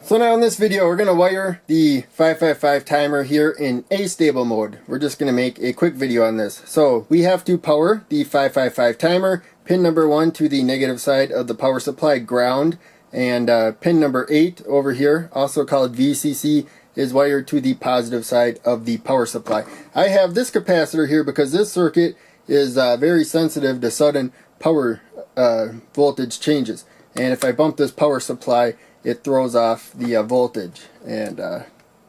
So now in this video we're going to wire the 555 timer here in Astable mode. We're just going to make a quick video on this. So we have to power the 555 timer, pin number 1 to the negative side of the power supply ground, and pin number 8 over here, also called VCC, is wired to the positive side of the power supply. I have this capacitor here because this circuit is very sensitive to sudden power voltage changes, and if I bump this power supply it throws off the voltage and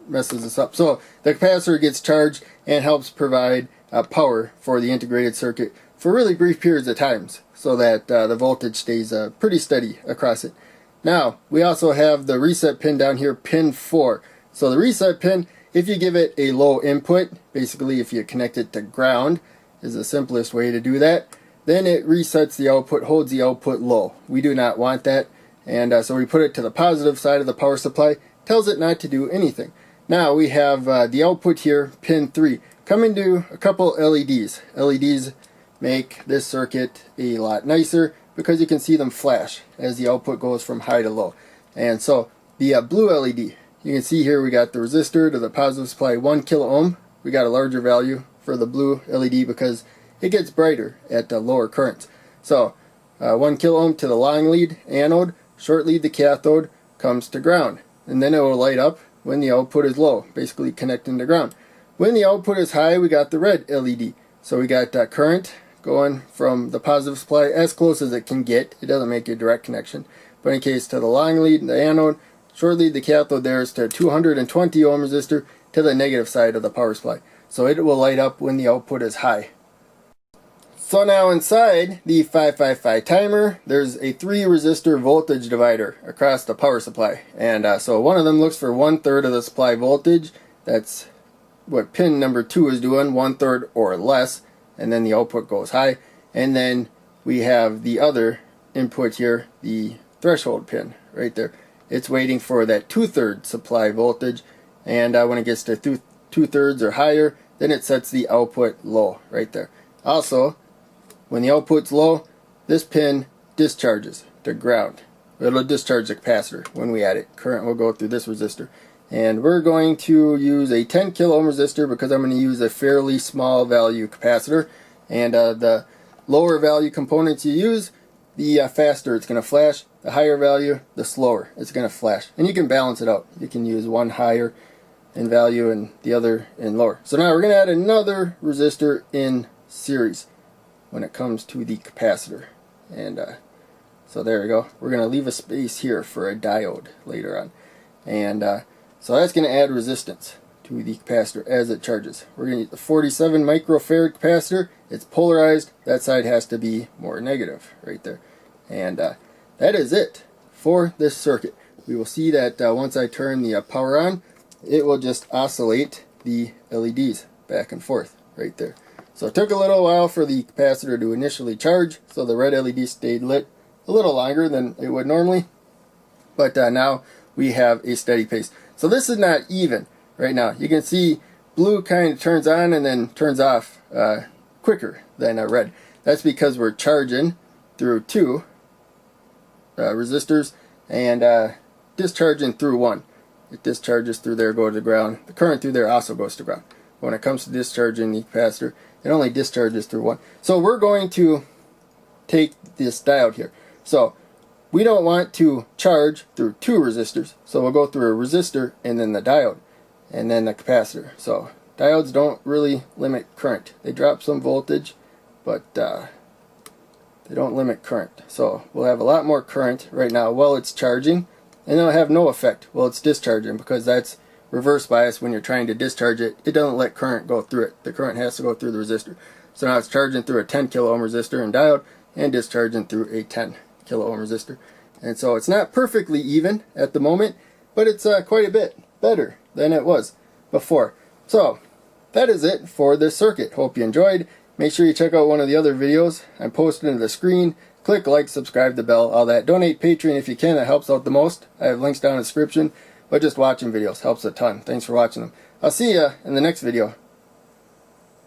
messes us up. So the capacitor gets charged and helps provide power for the integrated circuit for really brief periods of times so that the voltage stays pretty steady across it. Now we also have the reset pin down here, pin 4. So the reset pin, if you give it a low input, basically if you connect it to ground is the simplest way to do that, then it resets the output, holds the output low. We do not want that. And so we put it to the positive side of the power supply, tells it not to do anything. Now we have the output here, pin 3, coming to a couple LEDs. LEDs make this circuit a lot nicer because you can see them flash as the output goes from high to low. And so the blue LED, you can see here we got the resistor to the positive supply, 1 kilo ohm. We got a larger value for the blue LED because it gets brighter at lower currents. So 1 kilo ohm to the long lead anode. Short lead, the cathode, comes to ground, and then it will light up when the output is low, basically connecting to ground. When the output is high, we got the red LED. So we got current going from the positive supply as close as it can get. It doesn't make a direct connection, but in case to the long lead, the anode, short lead, the cathode, there is to 220 ohm resistor to the negative side of the power supply. So it will light up when the output is high. So now inside the 555 timer, there's a 3 resistor voltage divider across the power supply. And so one of them looks for 1/3 of the supply voltage. That's what pin number 2 is doing, 1/3 or less. And then the output goes high. And then we have the other input here, the threshold pin right there. It's waiting for that 2/3 supply voltage. And when it gets to 2/3 or higher, then it sets the output low right there. Also, when the output's low, this pin discharges to ground. It'll discharge the capacitor when we add it. Current will go through this resistor. And we're going to use a 10 kilo ohm resistor because I'm going to use a fairly small value capacitor. And the lower value components you use, the faster it's going to flash. The higher value, the slower it's going to flash. And you can balance it out. You can use one higher in value and the other in lower. So now we're going to add another resistor in series when it comes to the capacitor. And so there we go. We're going to leave a space here for a diode later on. And so that's going to add resistance to the capacitor as it charges. We're going to use the 47 microfarad capacitor. It's polarized. That side has to be more negative right there. And that is it for this circuit. We will see that once I turn the power on, it will just oscillate the LEDs back and forth right there. So it took a little while for the capacitor to initially charge, so the red LED stayed lit a little longer than it would normally. But now we have a steady pace. So this is not even right now. You can see blue kind of turns on and then turns off quicker than red. That's because we're charging through 2 resistors and discharging through 1. It discharges through there, go to the ground. The current through there also goes to ground. When it comes to discharging the capacitor, it only discharges through 1. So we're going to take this diode here. So we don't want to charge through 2 resistors. So we'll go through a resistor and then the diode and then the capacitor. So diodes don't really limit current. They drop some voltage, but they don't limit current. So we'll have a lot more current right now while it's charging, and it'll have no effect while it's discharging because that's reverse bias. When you're trying to discharge it, it doesn't let current go through it. The current has to go through the resistor. So now it's charging through a 10 kilo ohm resistor and diode and discharging through a 10 kilo ohm resistor. And so it's not perfectly even at the moment, but it's quite a bit better than it was before. So that is it for this circuit. Hope you enjoyed. Make sure you check out one of the other videos I'm posting to the screen. Click like, subscribe, the bell, all that. Donate Patreon if you can. That helps out the most. I have links down in the description. But just watching videos helps a ton. Thanks for watching them. I'll see you in the next video.